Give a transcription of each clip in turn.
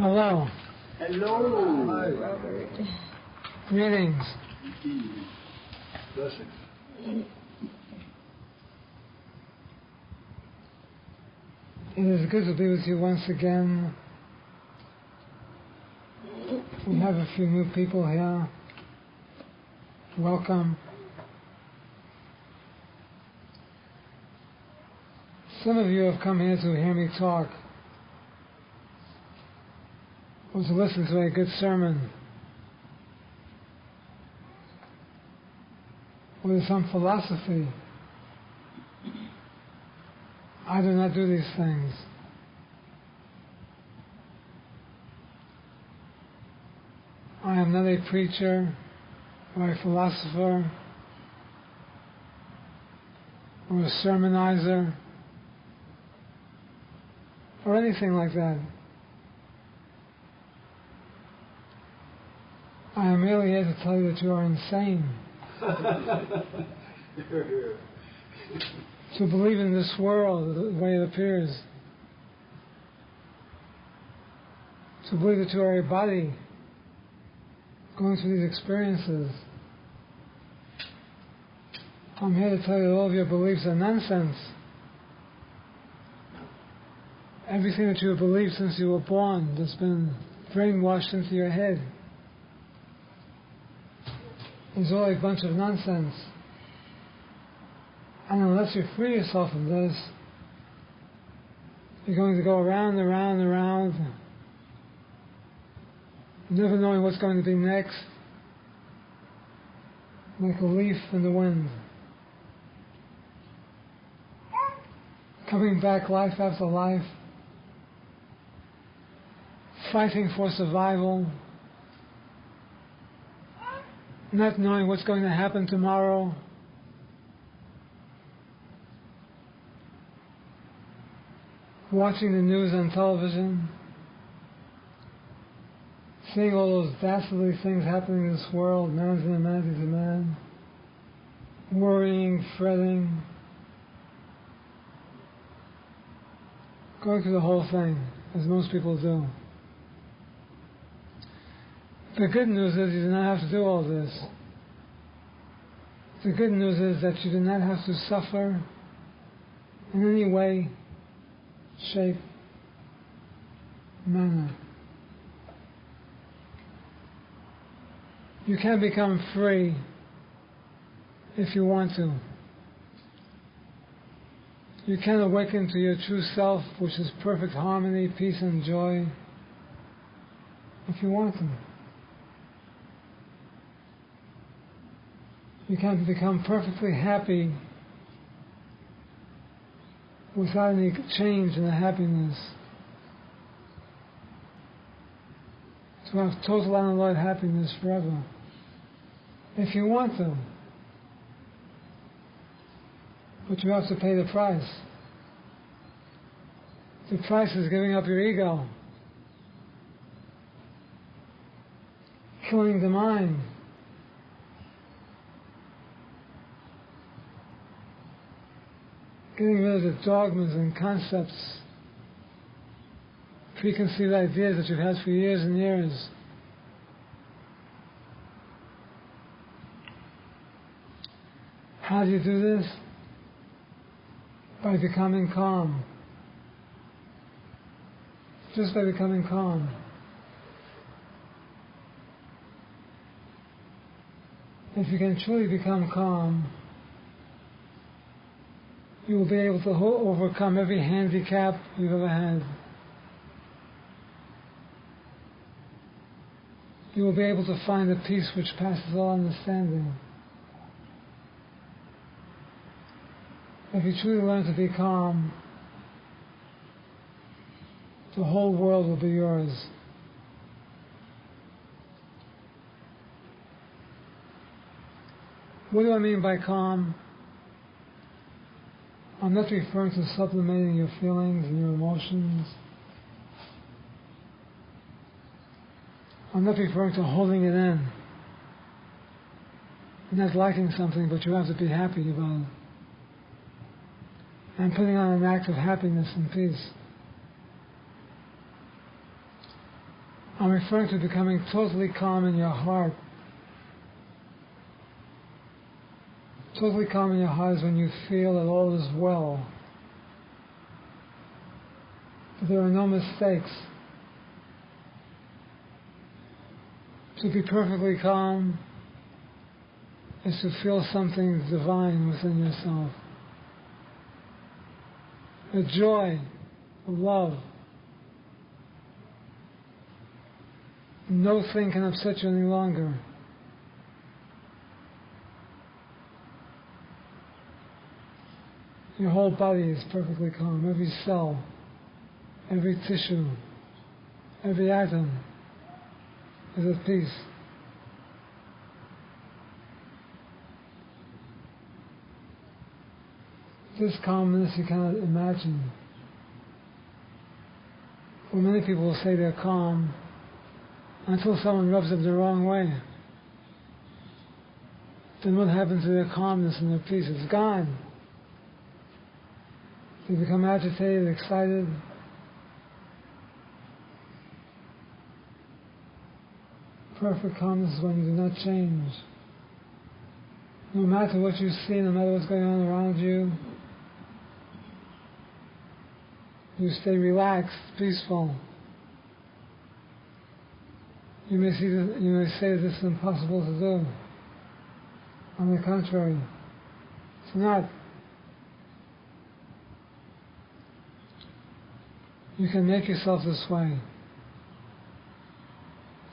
Hello. Hello. Hi, Robert. Greetings. Blessings. It is good to be with you once again. We have a few new people here. Welcome. Some of you have come here to hear me talk, or to listen to a good sermon, or to some philosophy. I do not do these things. I am not a preacher or a philosopher or a sermonizer or anything like that. I am merely here to tell you that you are insane. To believe in this world the way it appears. To believe that you are a body going through these experiences. I'm here to tell you that all of your beliefs are nonsense. Everything that you have believed since you were born that's been brainwashed into your head is all a bunch of nonsense. And unless you free yourself from this, you're going to go around and around and around, never knowing what's going to be next, like a leaf in the wind. Coming back life after life, fighting for survival, not knowing what's going to happen tomorrow, watching the news on television, seeing all those dastardly things happening in this world, man's inhumanity to man, worrying, fretting, going through the whole thing, as most people do. The good news is you do not have to do all this. The good news is that you do not have to suffer in any way, shape, manner. You can become free if you want to. You can awaken to your true self, which is perfect harmony, peace, and joy, if you want to. You can become perfectly happy without any change in the happiness. To have total unalloyed happiness forever. If you want to. But you have to pay the price. The price is giving up your ego. Killing the mind. Getting rid of the dogmas and concepts, preconceived ideas that you've had for years and years. How do you do this? By becoming calm. Just by becoming calm. If you can truly become calm, you will be able to overcome every handicap you've ever had. You will be able to find a peace which passes all understanding. If you truly learn to be calm, the whole world will be yours. What do I mean by calm? I'm not referring to sublimating your feelings and your emotions. I'm not referring to holding it in. You're not liking something, but you have to be happy about it. And putting on an act of happiness and peace. I'm referring to becoming totally calm in your heart. Totally calm in your heart is when you feel that all is well, that there are no mistakes. To be perfectly calm is to feel something divine within yourself. A joy, a love. No thing can upset you any longer. Your whole body is perfectly calm. Every cell, every tissue, every atom is at peace. This calmness you cannot imagine. Well, many people will say they're calm until someone rubs them the wrong way. Then what happens to their calmness and their peace? It's gone. They become agitated, excited. Perfect calmness is when you do not change. No matter what you see, no matter what's going on around you, you stay relaxed, peaceful. You may say that this is impossible to do. On the contrary, it's not. You can make yourself this way.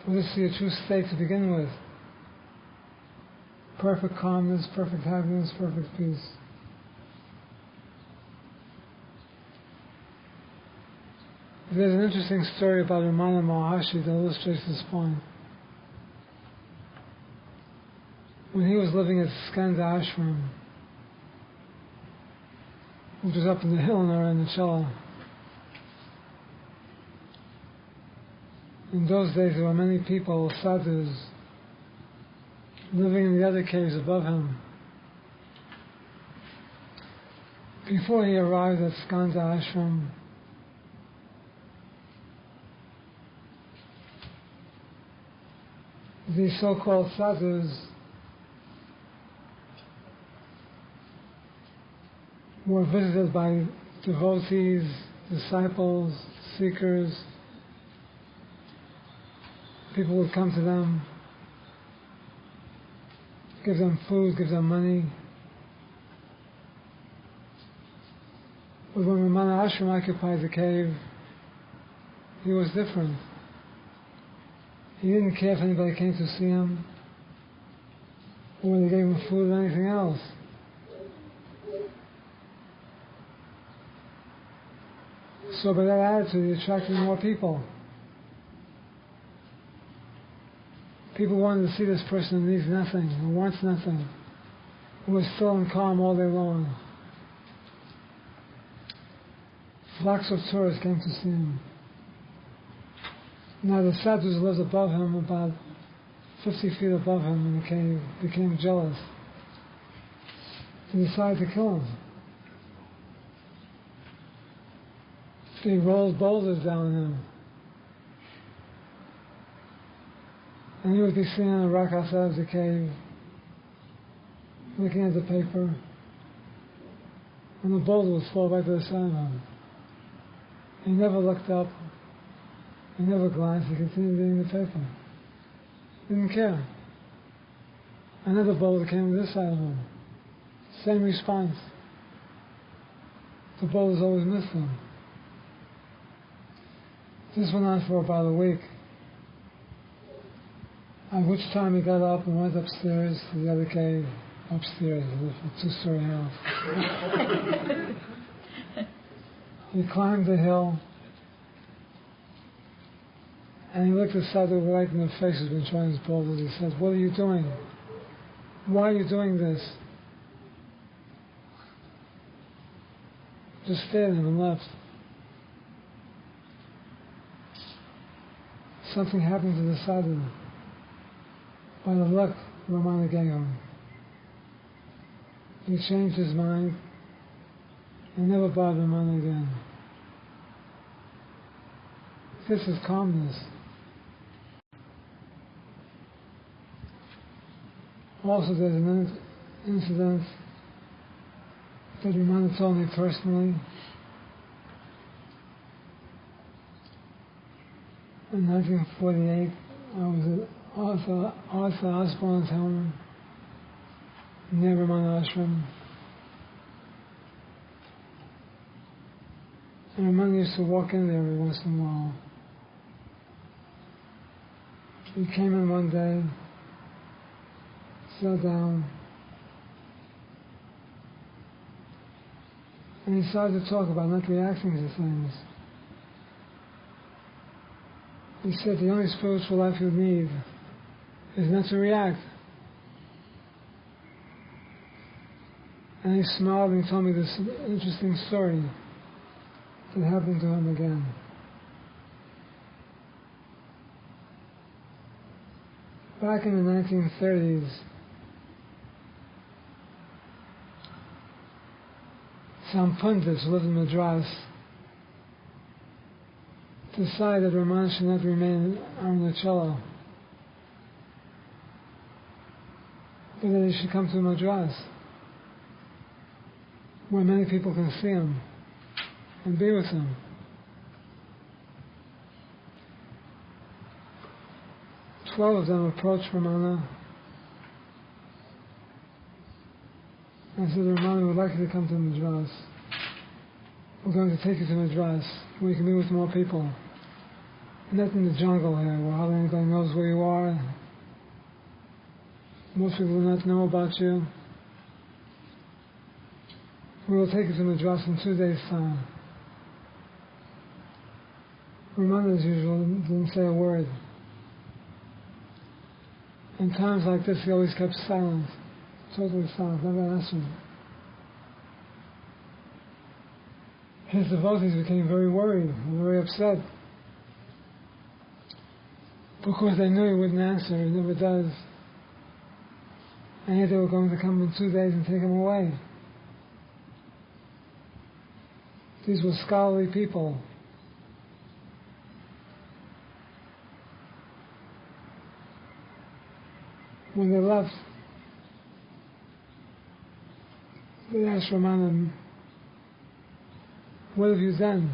For this is your true state to begin with. Perfect calmness, perfect happiness, perfect peace. There's an interesting story about Ramana Maharshi that illustrates this point. When he was living at Skandashram, which is up in the hill in Arunachala, in those days there were many people, sadhus, living in the other caves above him. Before he arrived at Skandashram, these so-called sadhus were visited by devotees, disciples, seekers. People would come to them, give them food, give them money. But when Ramana Ashram occupied the cave, he was different. He didn't care if anybody came to see him, or whether they gave him food or anything else. So by that attitude, he attracted more people. People wanted to see this person who needs nothing, who wants nothing, who is still and calm all day long. Flocks of tourists came to see him. Now the sadhus who lived above him, about 50 feet above him in the cave, became jealous. They decided to kill him. They rolled boulders down him. And he would be sitting on a rock outside of the cave, looking at the paper, and the boulder would fall right to the side of him. He never looked up, he never glanced, he continued reading the paper. He didn't care. Another boulder came to this side of him. Same response. The boulders always missed him. This went on for about a week. At which time he got up and went upstairs to the other cave, upstairs, a two-story house. He climbed the hill, and he looked at Sadhu right in the face who's been throwing his boulders. He said, "What are you doing? Why are you doing this?" Just stared at him and left. Something happened to the Sadhu. By the luck Ramana gave him, he changed his mind and never bothered Ramana again. This is calmness. Also, there's an incident that Ramana told me personally. In 1948, I was at Arthur Osborne's home near Ramana Ashram. And Ramana used to walk in there every once in a while. He came in one day, sat down, and he started to talk about not reacting to things. He said the only spiritual life you need is not to react. And he smiled and told me this interesting story that happened to him again. Back in the 1930s, some pundits who lived in Madras decided that Ramana should not remain in Arunachala, but that he should come to Madras, where many people can see him and be with him. 12 of them approached Ramana and said, Ramana, we'd like you to come to Madras. We're going to take you to Madras, where you can be with more people. Not in the jungle here, where hardly anybody knows where you are. Most people do not know about you. We will take you to Madras in 2 days' time. Ramana, as usual, didn't say a word. In times like this, he always kept silent, totally silent, never answered. His devotees became very worried and very upset because they knew he wouldn't answer, he never does. And yet they were going to come in 2 days and take him away. These were scholarly people. When they left, they asked Ramana, what have you done?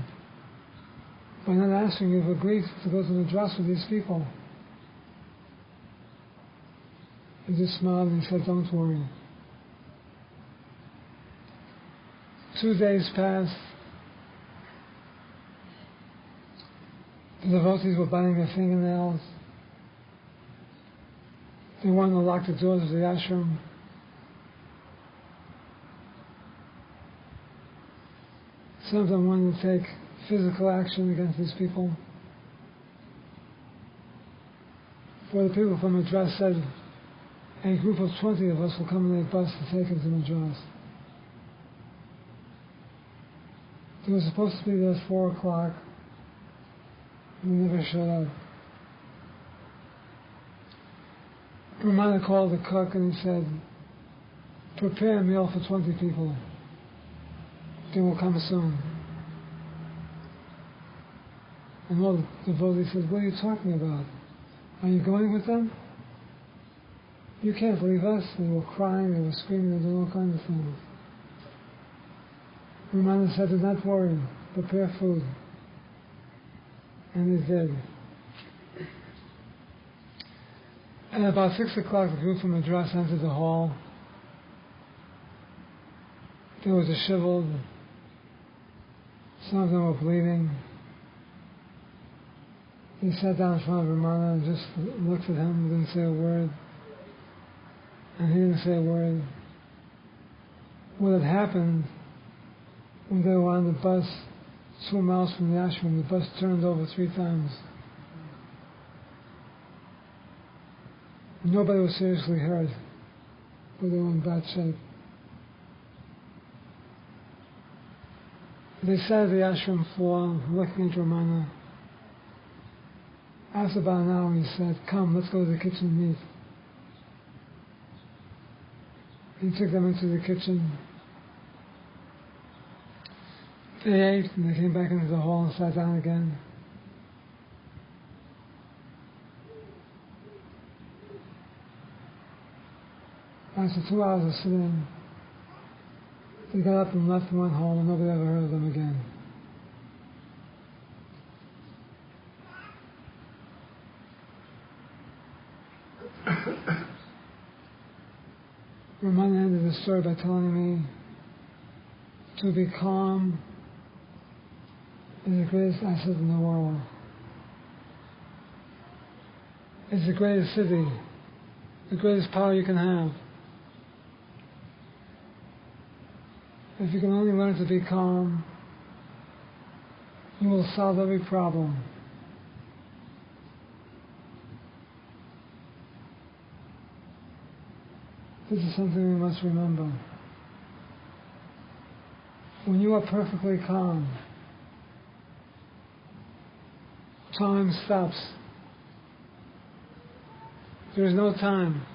By not answering, you've agreed to go to Madras with these people. He just smiled and he said, don't worry. 2 days passed. The devotees were biting their fingernails. They wanted to lock the doors of the ashram. Some of them wanted to take physical action against these people. For the people from Madras said, a group of 20 of us will come in a bus to take him to Madras. They were supposed to be there at 4 o'clock. They never showed up. Ramana called the cook and he said, prepare a meal for 20 people. They will come soon. And all the devotees said, what are you talking about? Are you going with them? You can't leave us. They were crying, they were screaming, they were doing all kinds of things. Ramana said, do not worry, prepare food. And they did. At about 6 o'clock, the group from Madras entered the hall. They were disheveled. Some of them were bleeding. They sat down in front of Ramana and just looked at him, didn't say a word. And he didn't say a word. What had happened, when they were on the bus, 2 miles from the ashram, the bus turned over 3 times. Nobody was seriously hurt, but they were in bad shape. They sat at the ashram floor, looking at Ramana. After about an hour, he said, come, let's go to the kitchen and eat. He took them into the kitchen. They ate, and they came back into the hall and sat down again. After 2 hours of sitting, they got up and left and went home, and nobody ever heard of them again. Ramana ended the story by telling me to be calm is the greatest asset in the world. It's the greatest siddhi, the greatest power you can have. If you can only learn to be calm, you will solve every problem. This is something we must remember. When you are perfectly calm, time stops. There is no time.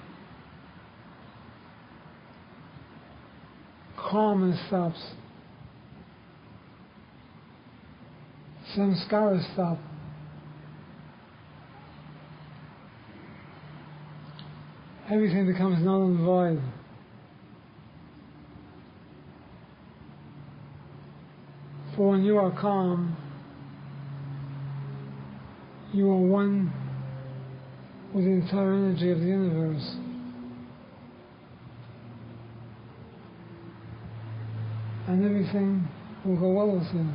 Calmness stops. Samskaras stop. Everything becomes null and void. For when you are calm, you are one with the entire energy of the universe. And everything will go well with you.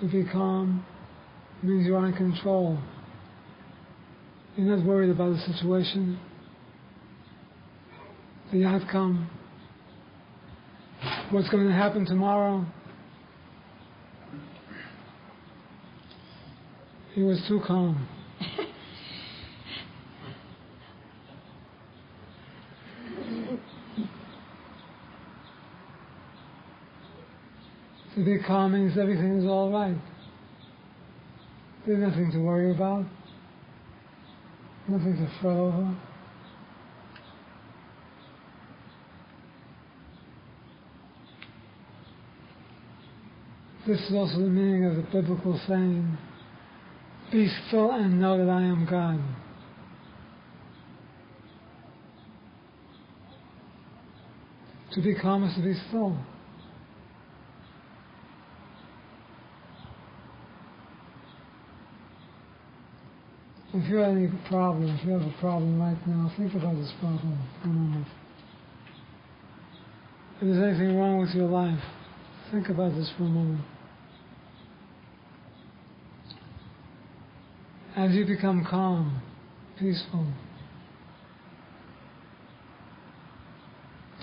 To be calm means you are in control. You're not worried about the situation, the outcome, what's going to happen tomorrow. He was too calm. To be calm means everything is all right. There's nothing to worry about, nothing to fret over. This is also the meaning of the biblical saying, "Be still and know that I am God." To be calm is to be still. If you have any problem, if you have a problem right now, think about this problem for a moment. If there's anything wrong with your life, think about this for a moment. As you become calm, peaceful,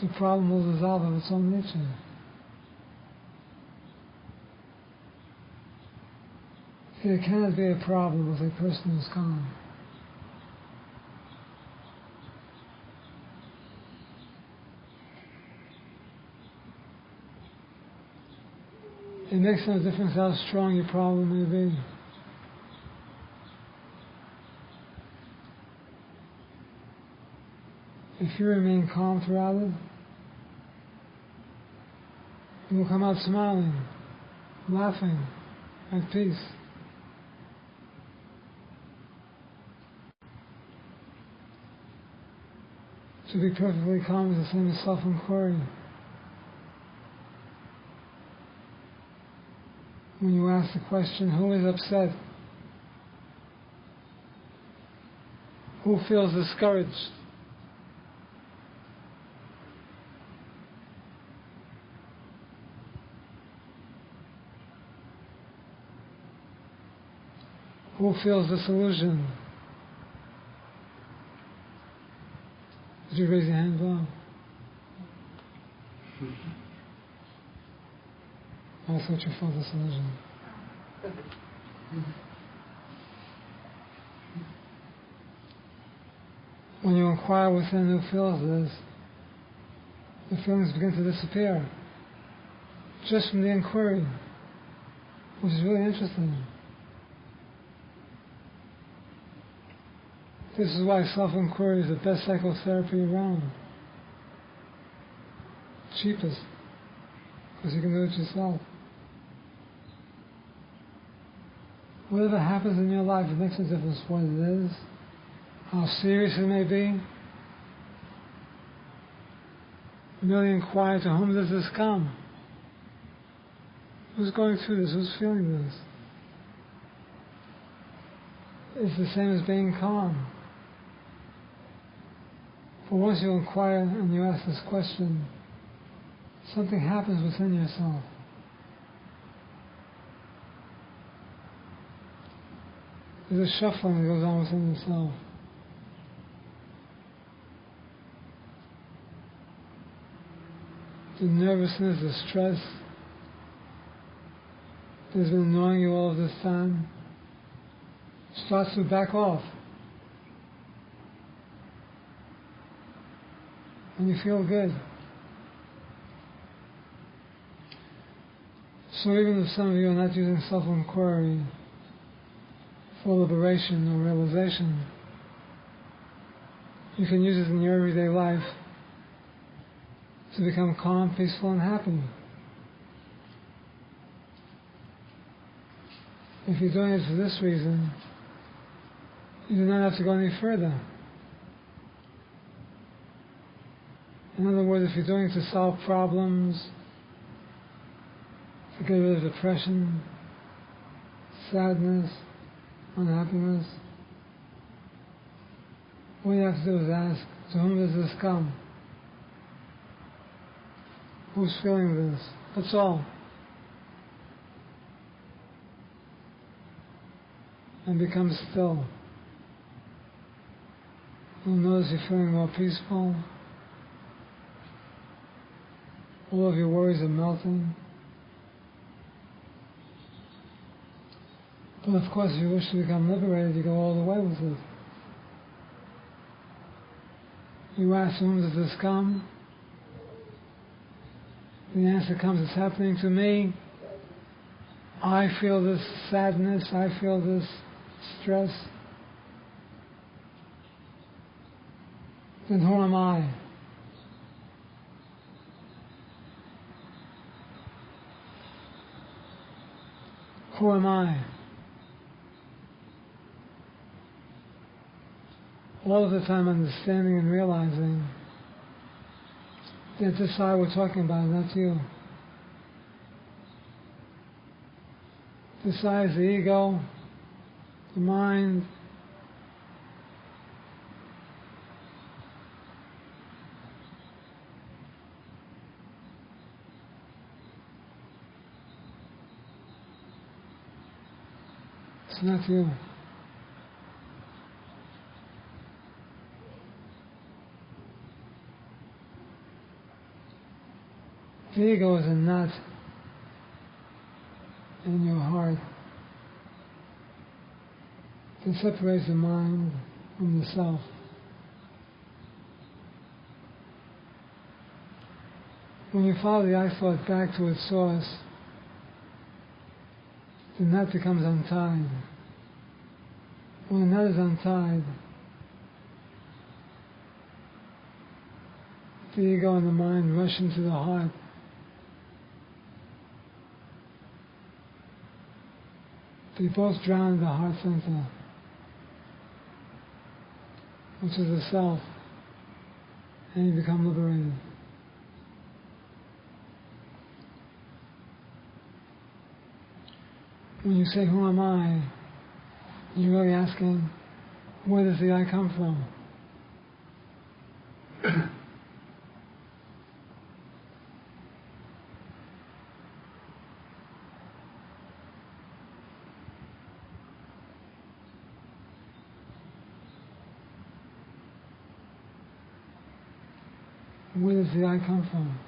the problem will dissolve of its own nature. There cannot be a problem with a person who is calm. It makes no difference how strong your problem may be. If you remain calm throughout it, you will come out smiling, laughing, at peace. To be perfectly calm is the same as self-inquiry. When you ask the question, who is upset? Who feels discouraged? Who feels disillusioned? Did you raise your hand, Bob? I thought you felt disillusioned. When you inquire within who feels this, the feelings begin to disappear. Just from the inquiry, which is really interesting. This is why self-inquiry is the best psychotherapy around. Cheapest, because you can do it yourself. Whatever happens in your life, it makes no difference what it is, how serious it may be. Merely inquire, to whom does this come? Who's going through this? Who's feeling this? It's the same as being calm. For once you inquire and you ask this question, something happens within yourself. There's a shuffling that goes on within yourself. The nervousness, the stress that's been annoying you all of this time starts to back off. And you feel good. So even if some of you are not using self-inquiry for liberation or realization, you can use it in your everyday life to become calm, peaceful, and happy. If you're doing it for this reason, you do not have to go any further. In other words, if you're doing it to solve problems, to get rid of depression, sadness, unhappiness, all you have to do is ask, to whom does this come? Who's feeling this? That's all. And become still. You'll notice you're feeling more peaceful. All of your worries are melting. But of course, if you wish to become liberated, you go all the way with it. You ask, to whom does this come? The answer comes, it's happening to me. I feel this sadness, I feel this stress. Then who am I? Who am I? All of the time understanding and realizing that this I we're talking about, not you. This I is the ego, the mind, it's not you. The ego is a knot in your heart that separates the mind from the self. When you follow the I thought back to its source, the knot becomes untied. When the knot is untied, the ego and the mind rush into the heart. They both drown in the heart center, which is the self, and you become liberated. When you say, who am I? You're really asking, where does the I come from? Where does the I come from?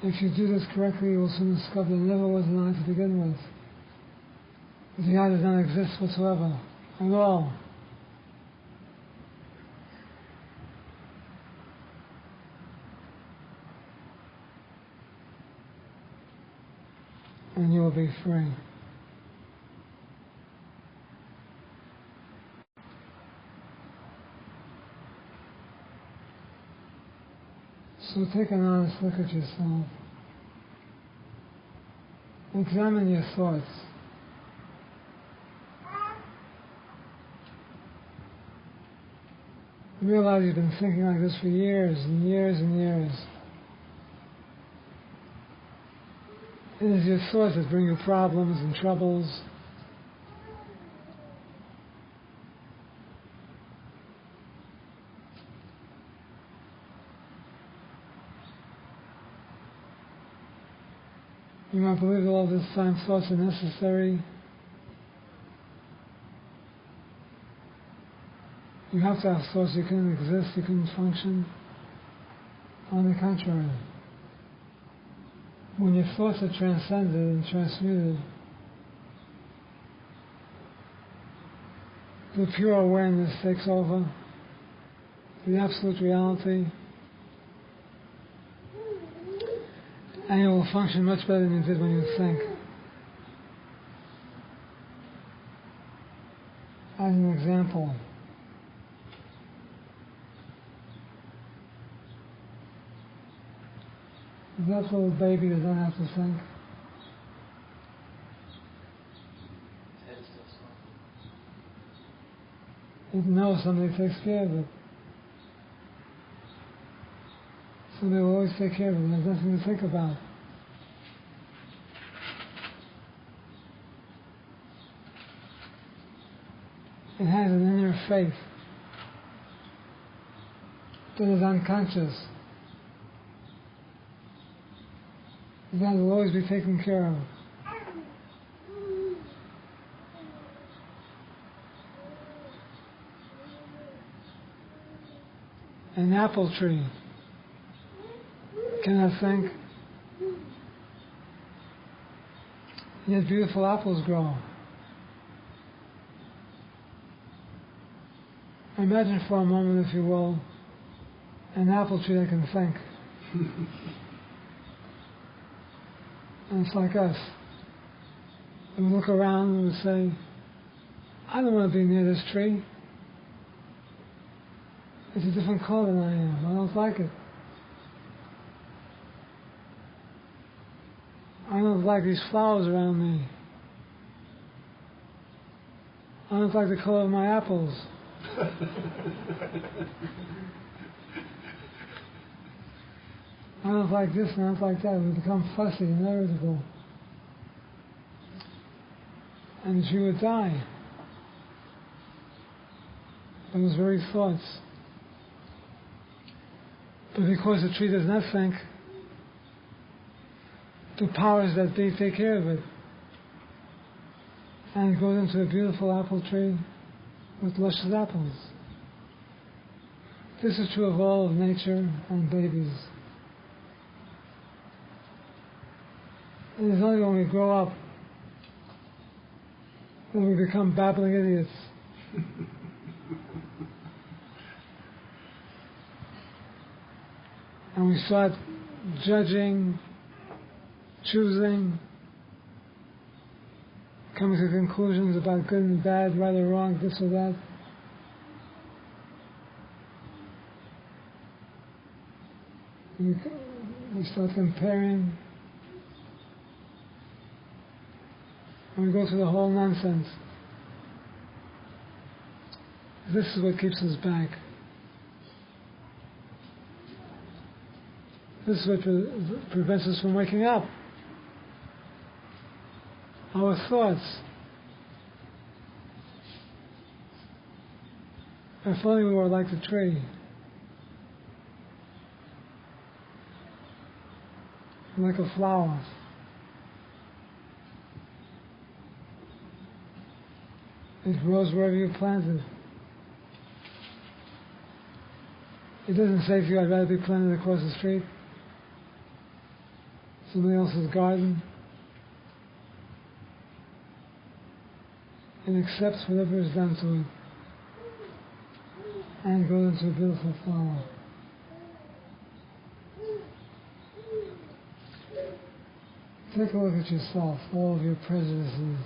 If you do this correctly, you will soon discover there never was an I to begin with. The I does not exist whatsoever, at all. And you will be free. So take an honest look at yourself. Examine your thoughts. Realize you've been thinking like this for years and years and years. It is your thoughts that bring you problems and troubles. You might believe that all this time thoughts are necessary. You have to have thoughts. You couldn't exist, you couldn't function. On the contrary, when your thoughts are transcended and transmuted, the pure awareness takes over, the absolute reality, and you will function much better than you did when you think. As an example, that little baby does not have to think. It knows somebody takes care of it. Somebody will always take care of it. There's nothing to think about. It has an inner faith that is unconscious. That will always be taken care of. An apple tree cannot think, yet beautiful apples grow. Imagine for a moment, if you will, an apple tree that can think. And it's like us. We look around and we say, I don't want to be near this tree. It's a different color than I am. I don't like it. I don't like these flowers around me. I don't like the color of my apples. I don't like this and I don't like that. We become fussy and irritable. And she would die. Those very thoughts. But because the tree does not think, the powers that be take care of it. And it goes into a beautiful apple tree with luscious apples. This is true of all of nature and babies. It is only when we grow up that we become babbling idiots. And we start judging, choosing, coming to conclusions about good and bad, right or wrong, this or that. We start comparing. And we go through the whole nonsense. This is what keeps us back. This is what prevents us from waking up. Our thoughts. If only we were like the tree. Like a flower. It grows wherever you plant it. It doesn't say to you, I'd rather be planted across the street, somebody else's garden. It accepts whatever is done to it and goes into a beautiful flower. Take a look at yourself, all of your prejudices.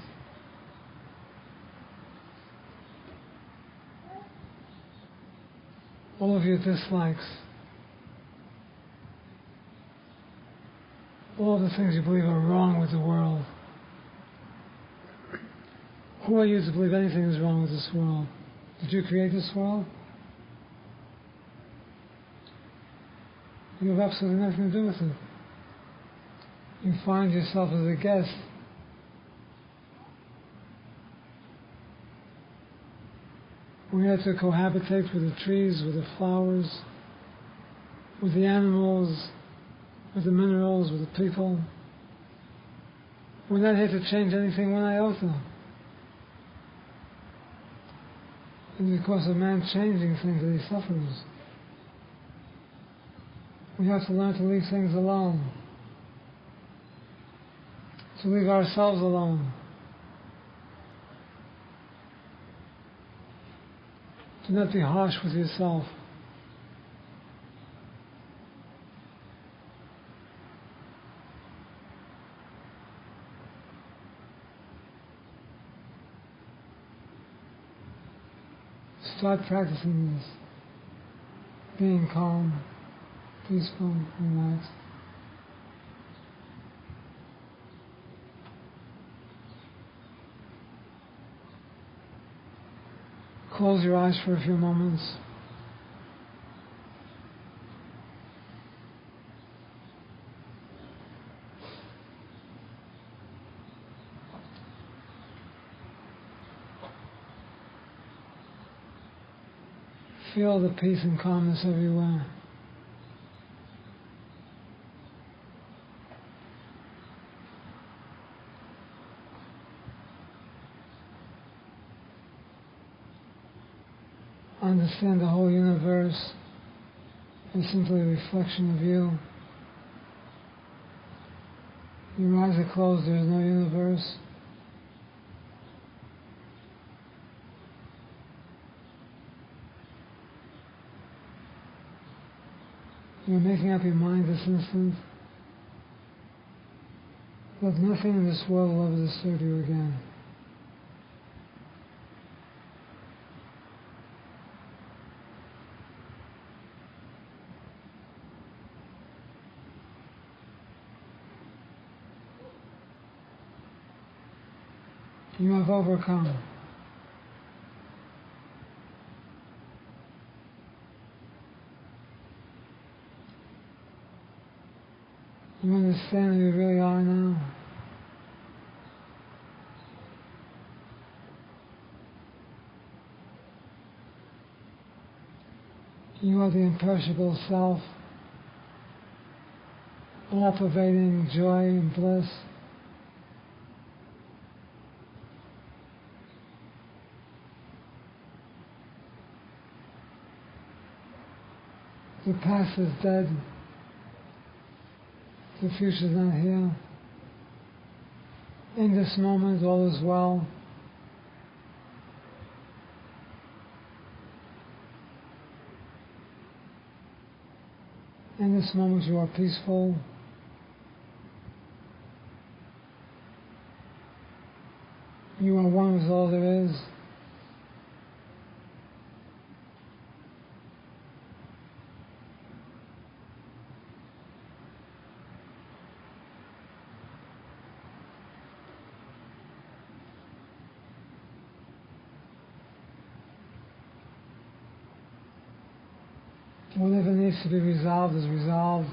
All of your dislikes. all the things you believe are wrong with the world. Who are you to believe anything is wrong with this world? Did you create this world? You have absolutely nothing to do with it. You find yourself as a guest. We have to cohabitate with the trees, with the flowers, with the animals, with the minerals, with the people. We're not here to change anything one iota. And because of man changing things that he suffers. We have to learn to leave things alone. To leave ourselves alone. Do not be harsh with yourself. Start practicing this. Being calm, peaceful, relaxed. Close your eyes for a few moments. Feel the peace and calmness everywhere. Understand the whole universe is simply a reflection of you. Your eyes are closed, there is no universe. You're making up your mind this instant that nothing in this world will ever disturb you again. You have overcome. You understand who you really are now. You are the imperishable self, all-pervading joy and bliss. The past is dead. The future is not here. In this moment, all is well. In this moment, you are peaceful. You are one with all there is. Whatever needs to be resolved is resolved.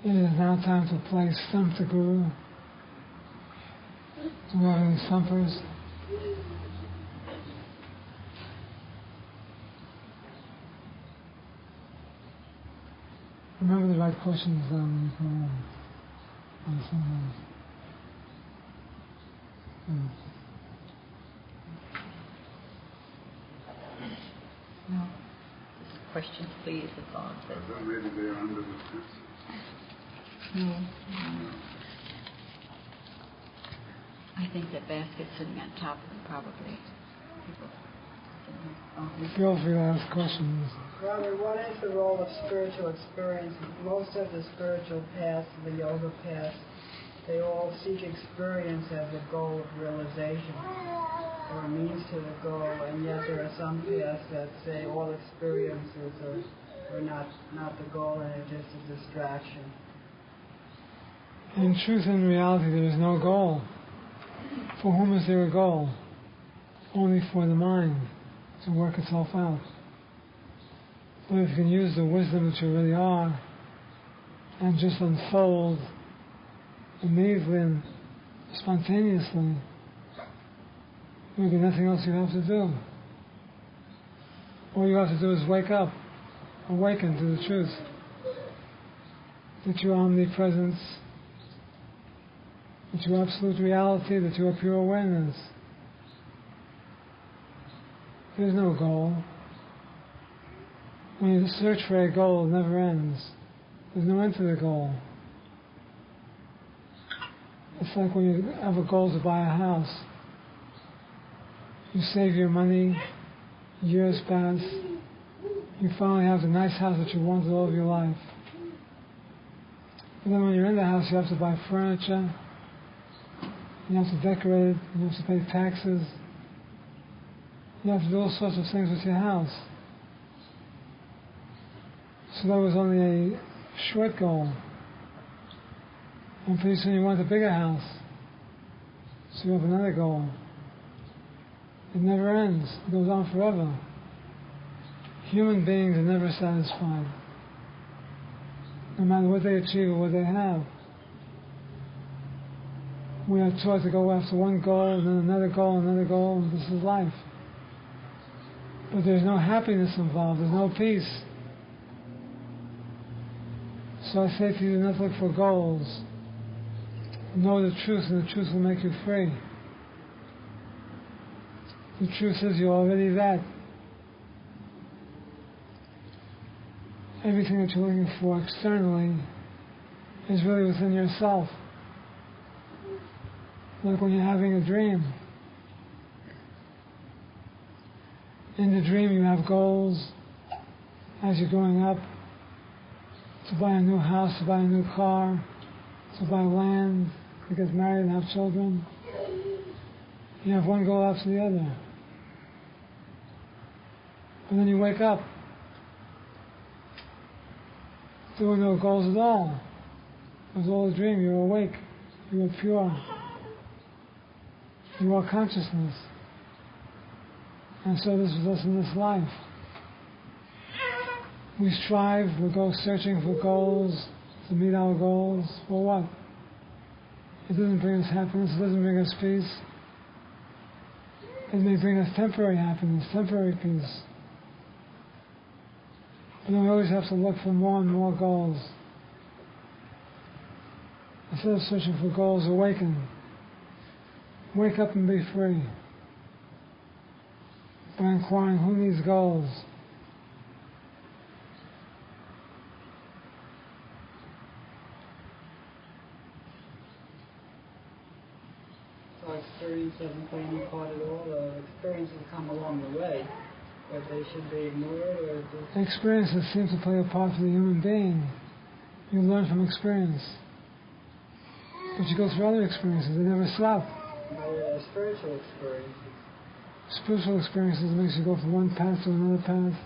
It is now time to play Stump the Guru. Do we have any stumpers? Remember the right questions when you come in. No. Just questions, please. That's all it says. Maybe they are under the steps. No. I think that basket's sitting on top of them, probably. People. Feel free to ask questions. Robert, what is the role of spiritual experience? Most of the spiritual paths, the yoga paths, they all seek experience as a goal of realization or a means to the goal, and yet there are some paths that say all experiences are not the goal and it's just a distraction. In truth and reality, there is no goal. For whom is there a goal? Only for the mind to work itself out. But if you can use the wisdom that you really are and just unfold immediately and spontaneously, there will be nothing else you have to do. All you have to do is wake up, awaken to the truth that you are omnipresence, that you are absolute reality, that you are pure awareness. There's no goal. When you search for a goal, it never ends. There's no end to the goal. It's like when you have a goal to buy a house. You save your money, years pass, you finally have the nice house that you wanted all of your life. But then when you're in the house, you have to buy furniture, you have to decorate it, you have to pay taxes, you have to do all sorts of things with your house. So that was only a short goal. And pretty soon you want a bigger house. So you have another goal. It never ends. It goes on forever. Human beings are never satisfied. No matter what they achieve or what they have. We are taught to go after one goal, and then another goal, and this is life. But there's no happiness involved. There's no peace. So I say to you, do not look for goals. Know the truth, and the truth will make you free. The truth is you're already that. Everything that you're looking for externally is really within yourself. Like when you're having a dream. In the dream you have goals as you're growing up. To buy a new house, to buy a new car, to buy land, to get married and have children. You have one goal after the other. And then you wake up. There were no goals at all. It was all a dream. You were awake. You were pure. You are consciousness. And so this is us in this life. We strive, we go searching for goals, to meet our goals. For what? It doesn't bring us happiness, it doesn't bring us peace. It may bring us temporary happiness, temporary peace. But then we always have to look for more and more goals. Instead of searching for goals, awaken. Wake up and be free. By inquiring who needs goals. Experience doesn't play any part at all. Experiences come along the way, but they should be ignored or just... Experiences seem to play a part for the human being. You learn from experience. But you go through other experiences, they never stop. Spiritual experiences. Spiritual experiences makes you go from one path to another path.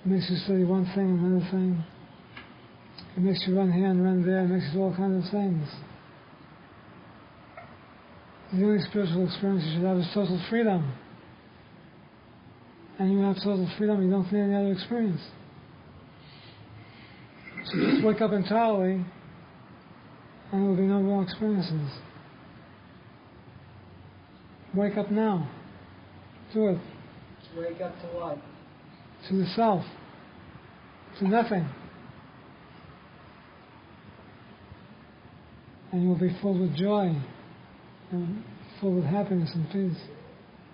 It makes you study one thing and another thing. It makes you run here and run there. It makes you do all kinds of things. The only spiritual experience you should have is total freedom. And you have total freedom, you don't need any other experience. Just wake up entirely, and there will be no more experiences. Wake up now. Do it. Wake up to what? To the self. To nothing. And you'll be filled with joy and filled with happiness and peace.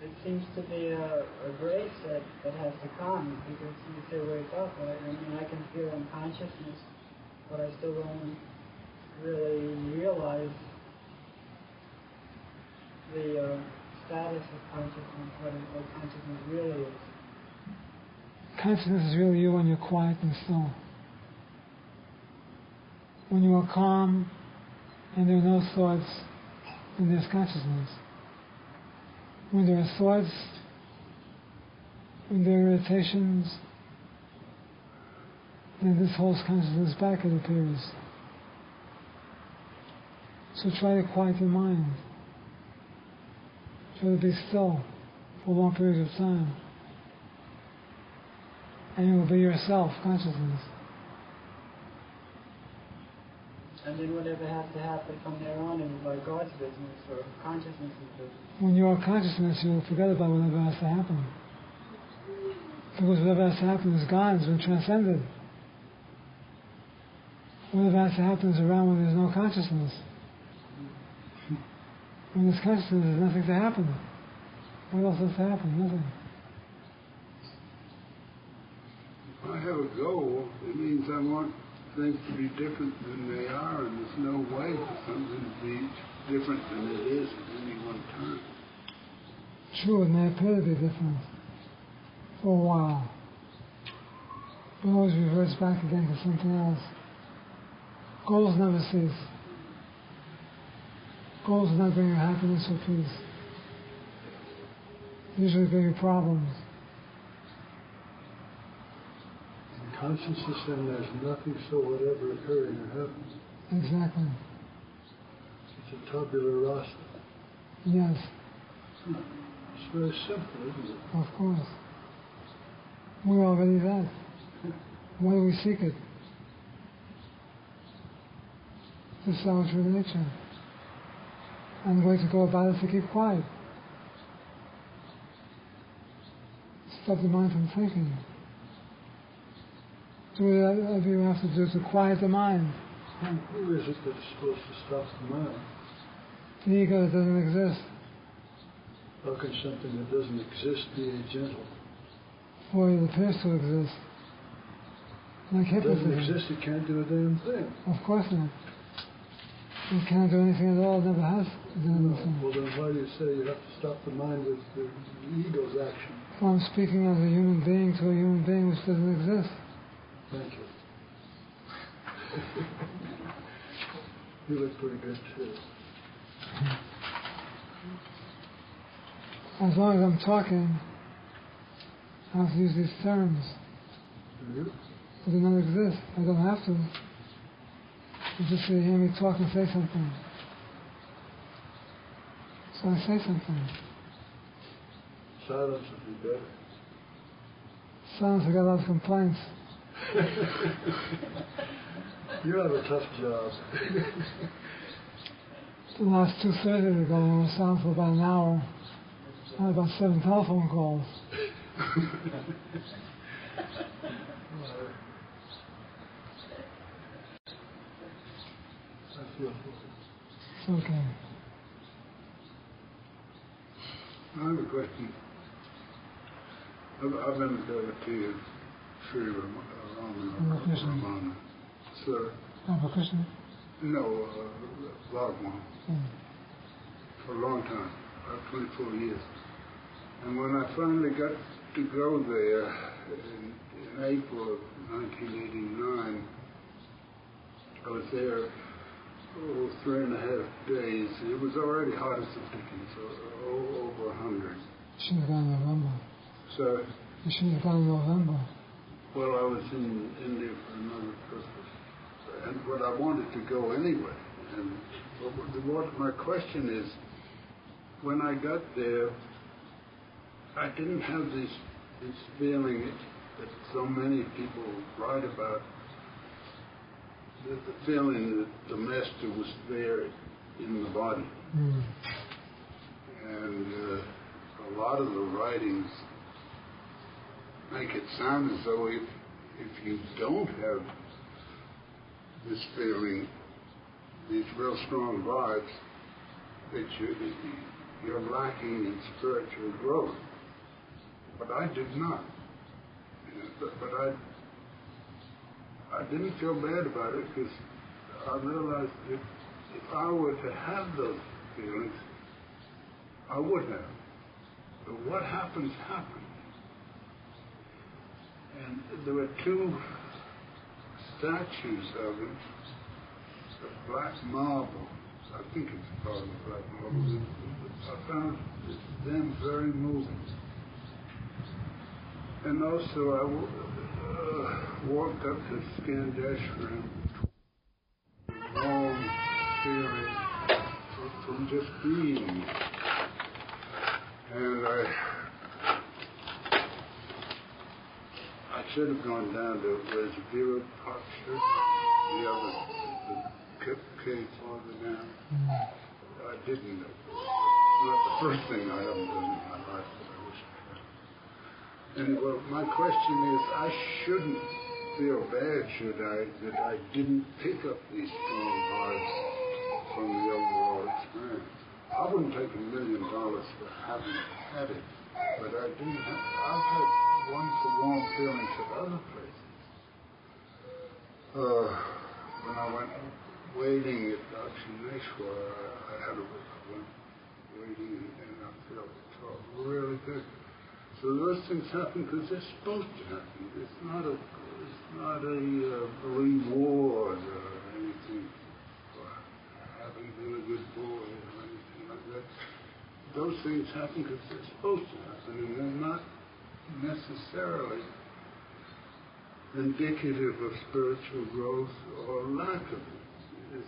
It seems to be a grace that has to come, because you say wake up, I can feel in consciousness, but I still don't really realize the status of consciousness, what consciousness really is. Consciousness is really you when you're quiet and still. When you are calm and there are no thoughts, then there's consciousness. When there are thoughts, when there are irritations, then this holds consciousness back, it appears. So try to quiet your mind. Try to be still for long periods of time. And you will be yourself, consciousness. And then whatever has to happen from there on is by God's business or consciousness' business. When you are consciousness, you will forget about whatever has to happen. Because whatever has to happen is gone, it's been transcended. Whatever has to happen is around when there's no consciousness. When there's consciousness, there's nothing to happen. What else has to happen? Nothing. If I have a goal, it means I want things to be different than they are, and there's no way for something to be different than it is at any one time. True, it may appear to be different for a while, but always reverts back again to something else. Goals never cease. Goals never bring you happiness or peace. They usually bring you problems. Consciousness, then there's nothing so whatever occurring or happens. Exactly. It's a tabula rasa. Yes. It's very simple, isn't it? Of course. We're already that. Why do we seek it? This is our true nature. And the way to go about it is to keep quiet. Stop the mind from thinking. Do whatever you have to do to quiet the mind. And who is it that's supposed to stop the mind? The ego that doesn't exist. How can something that doesn't exist be gentle? Or it appears to exist. Like If it doesn't hypnotism. exist, it can't do a damn thing. Of course not. It can't do anything at all, it never has done anything. Well, then why do you say you have to stop the mind with the ego's action? Well, I'm speaking as a human being to a human being which doesn't exist. Thank you. You look pretty good, too. As long as I'm talking, I have to use these terms. Mm-hmm. But they don't exist. I don't have to. You just hear me talk and say something. So I say something. Silence would be better. Silence, I got a lot of complaints. You have a tough job. The last 2 Thursdays ago, I was silent for about an hour. I had about 7 telephone calls. I feel for it. It's okay. I have a question. I've been a devotee of Sri Ramana. Sir? Krishna? No, Bhagwan. For a long time, about 24 years. And when I finally got to go there in April of 1989, I was there 3.5 days. It was already hot as a dickens, so over 100. You should have gone in November. So, You should have gone in November. well, I was in India for another purpose. But I wanted to go anyway. And what my question is, when I got there, I didn't have this feeling that so many people write about, the feeling that the master was there in the body. And a lot of the writings make it sound as though if you don't have this feeling, these real strong vibes, that you're lacking in spiritual growth. But I did not. But I didn't feel bad about it because I realized that if I were to have those feelings, I would have. But what happens, happens. And there were two statues of him, the black marble. I think it's called the black marble. I found them very moving. And also I walked up to Skandashram, long feeling from just being. And I should have gone down to Vera Paksha, the other cave farther down. I didn't. It's not the first thing I haven't done in my life that I wish I had. Anyway, my question is, I shouldn't feel bad, should I, that I didn't pick up these strong vibes from the overall experience. I wouldn't take $1 million for having had it, but I do have. I've had wonderful warm feelings at other places. When I went waiting at Dakshineshwar, I went waiting and I felt really good. So those things happen because they're supposed to happen. It's not a reward or anything for having been a good boy or anything like that. Those things happen because they're supposed to happen, and they're not necessarily indicative of spiritual growth or lack of it. Is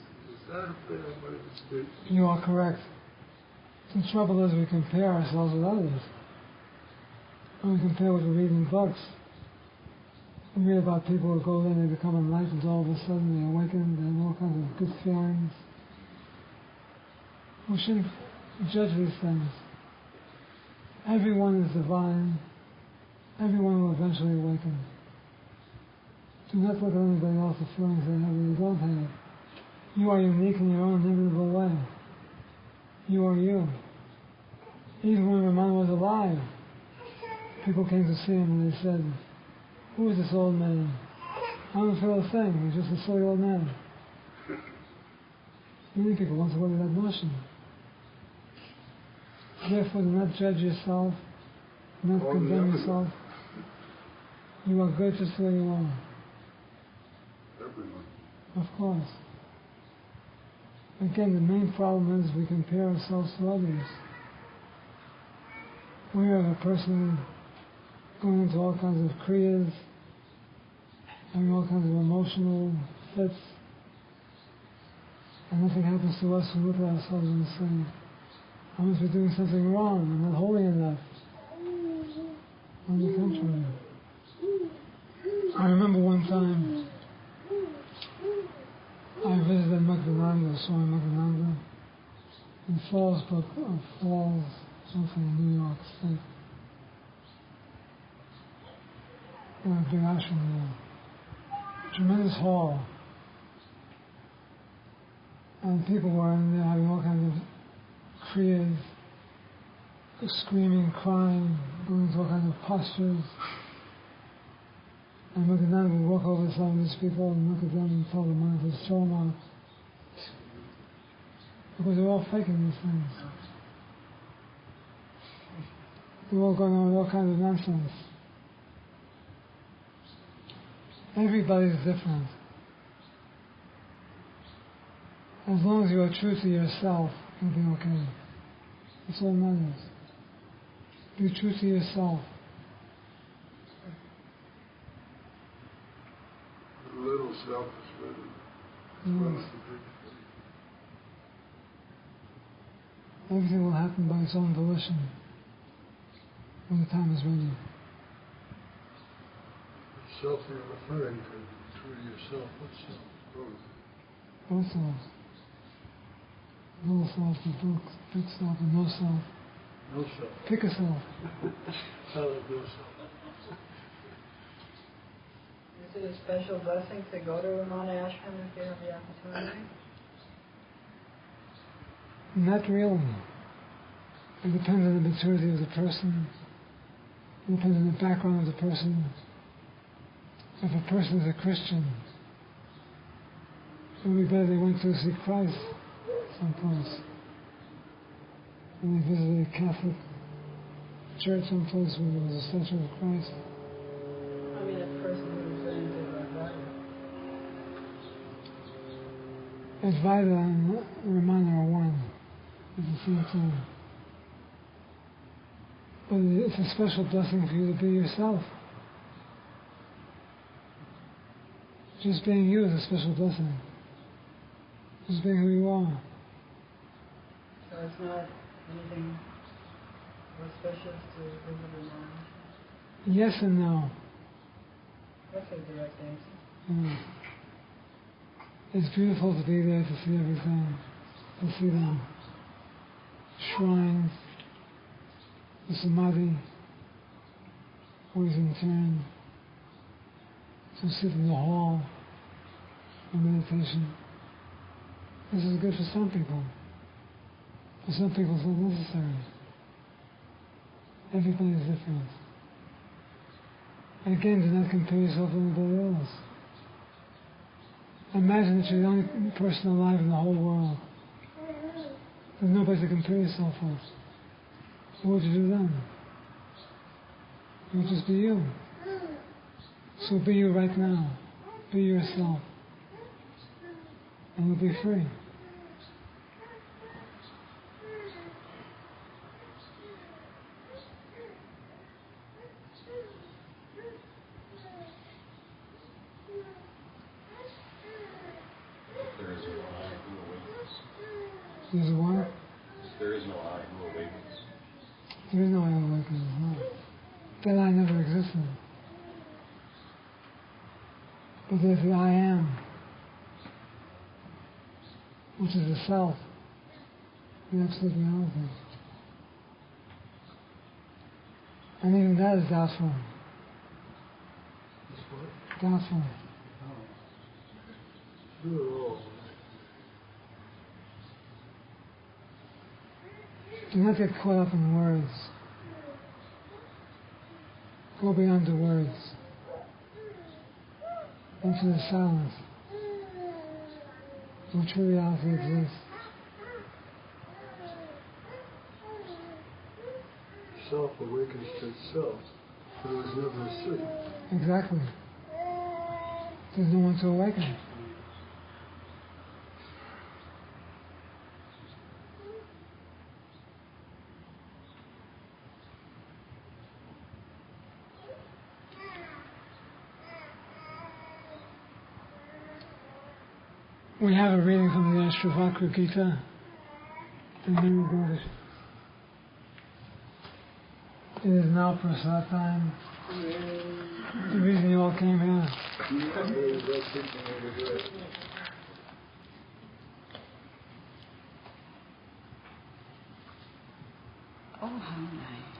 that a fair way to speak? You are correct. The trouble is we compare ourselves with others. When we compare what we read in books, we read about people who go in and they become enlightened, all of a sudden they awaken, they have all kinds of good feelings. We shouldn't judge these things. Everyone is divine. Everyone will eventually awaken. Do not look at anybody else's feelings they have that you don't have. You are unique in your own inimitable way. You are you. Even when Ramana was alive, people came to see him and they said, "Who is this old man? I don't feel a thing. He's just a silly old man." Many people want to go to that notion. Therefore, do not judge yourself, do not condemn yourself. You are good just the way you are. Everyone. Of course. Again, the main problem is we compare ourselves to others. We have a person going into all kinds of Kriyas, having all kinds of emotional fits, and nothing happens to us. We look at ourselves and say, I must be doing something wrong, I'm not holy enough. On the contrary. I remember one time I visited Muktananda, Swami Muktananda, in Fallsbrook, Falls, something in New York State. In a big ashram there. Tremendous hall. And people were in there having all kinds of kriyas, screaming, crying, going into all kinds of postures. And Muktananda would walk over to some of these people and look at them and tell them, "Man, just throw them out." Because they're all faking these things. They're all going on with all kinds of nonsense. Everybody's different. As long as you are true to yourself, you'll be okay. That's all that matters. Be true to yourself. A little selfish, but Yes. Everything will happen by its own volition when the time is ready. Self you're referring to yourself. What's self? Both selves. Little self, the big self, and no self. No self. Pick a self. I like no self. Is it a special blessing to go to Ramana Ashram if you have the opportunity? Not really. It depends on the maturity of the person. It depends on the background of the person. If a person is a Christian, it would be better they went to see Christ someplace. And they visited a Catholic church someplace where there was a statue of Christ. I mean, a person who's been into Advaita. Advaita and Ramana are one at the same time. But it's a special blessing for you to be yourself. Just being you is a special blessing. Just being who you are. So it's not anything auspicious to visit Ramana? Yes and no. That's a direct answer. It's beautiful to be there, to see everything, to see the shrines, the samadhi, always in turn, to sit in the hall for meditation. This is good for some people. For some people it's not necessary. Everybody is different. And again, do not compare yourself with anybody else. Imagine that you're the only person alive in the whole world. There's nobody to compare yourself with. What would you do then? You would just be you. So be you right now. Be yourself. And you'll be free. There's a what? There is no I who awakens. There is no I who awakens, no. That I never existed. But there's the I am, which is the self, the absolute reality. And even that is doubtful. It's what? Doubtful. Do it all. Do not get caught up in words. Go beyond the words. Into the silence. Where true reality exists. Self awakens to itself, but it was never a city. Exactly. There's no one to awaken. We have a reading from the Ashravakra Gita, and then we go to. It is now Prasad time. The reason you all came here. Oh, how nice.